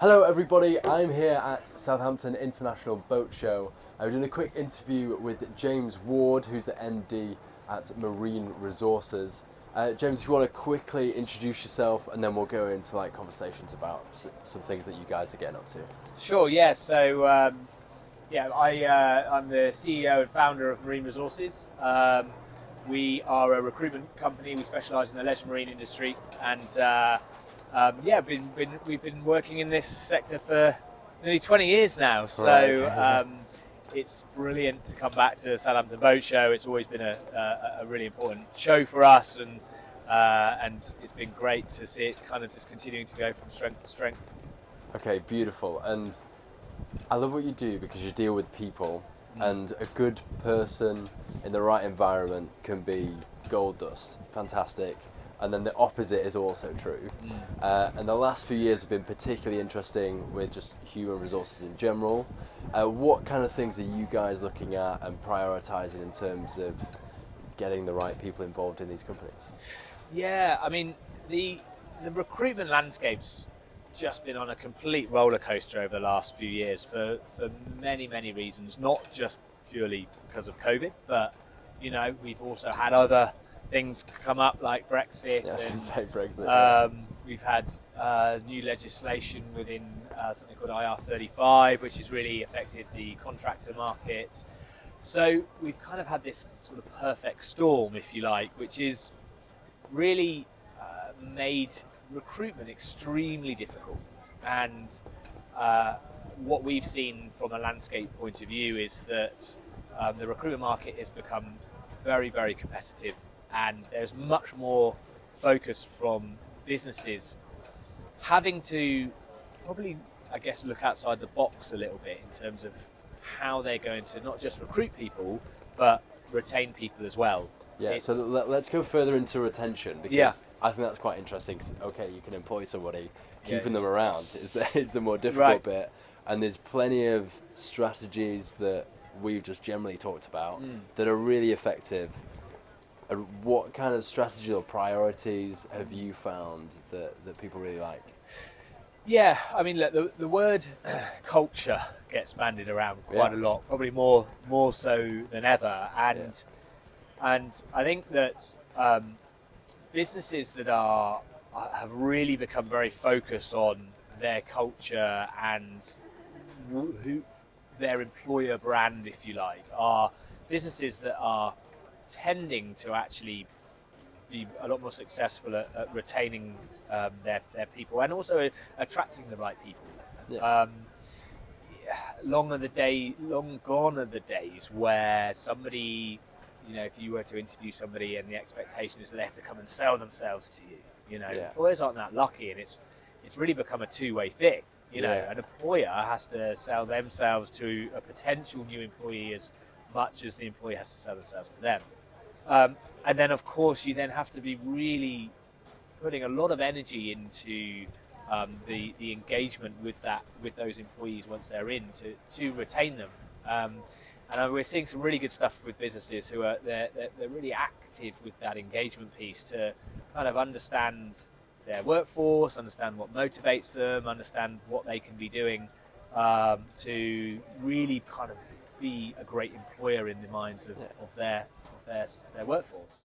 Hello everybody, I'm here at Southampton International Boat Show. I'm doing a quick interview with James Ward, who's the MD at Marine Resources. James, if you want to quickly introduce yourself, and then we'll go into conversations about some things that you guys are getting up to. Sure, yeah. I'm the CEO and founder of Marine Resources. We are a recruitment company. We specialise in the leisure marine industry, and we've been working in this sector for nearly 20 years now. It's brilliant to come back to the Southampton Boat Show. It's always been a really important show for us, and it's been great to see it kind of just continuing to go from strength to strength. Okay, beautiful. And I love what you do because you deal with people, and a good person in the right environment can be gold dust, fantastic. And then the opposite is also true. And the last few years have been particularly interesting with just human resources in general. What kind of things are you guys looking at and prioritising in terms of getting the right people involved in these companies? Yeah, I mean, the recruitment landscape's just been on a complete roller coaster over the last few years for many, many reasons, not just purely because of COVID, but we've also had other things come up like Brexit. Yeah, I was going to say Brexit. We've had new legislation within something called IR35, which has really affected the contractor market. So we've kind of had this sort of perfect storm, if you like, which is really made recruitment extremely difficult. And what we've seen from a landscape point of view is that the recruitment market has become very, very competitive, and there's much more focus from businesses having to probably, I guess, look outside the box a little bit in terms of how they're going to not just recruit people, but retain people as well. Yeah, so let's go further into retention, because I think that's quite interesting. 'Cause, okay, you can employ somebody, keeping them around is the more difficult bit, and there's plenty of strategies that we've just generally talked about that are really effective. What kind of strategy or priorities have you found that people really like? Yeah, I mean, look, the word culture gets bandied around quite a lot, probably more so than ever, and I think that businesses that have really become very focused on their culture and who their employer brand, if you like, are businesses that are tending to actually be a lot more successful at retaining their people, and also attracting the right people. Long gone are the days where somebody, if you were to interview somebody and the expectation is that they have to come and sell themselves to you. Employers aren't that lucky, and it's really become a two-way thing. An employer has to sell themselves to a potential new employee as much as the employee has to sell themselves to them. And then, of course, you then have to be really putting a lot of energy into the engagement with those employees once they're in to retain them. And we're seeing some really good stuff with businesses who are they're really active with that engagement piece to kind of understand their workforce, understand what motivates them, understand what they can be doing to really kind of be a great employer in the minds of their workforce.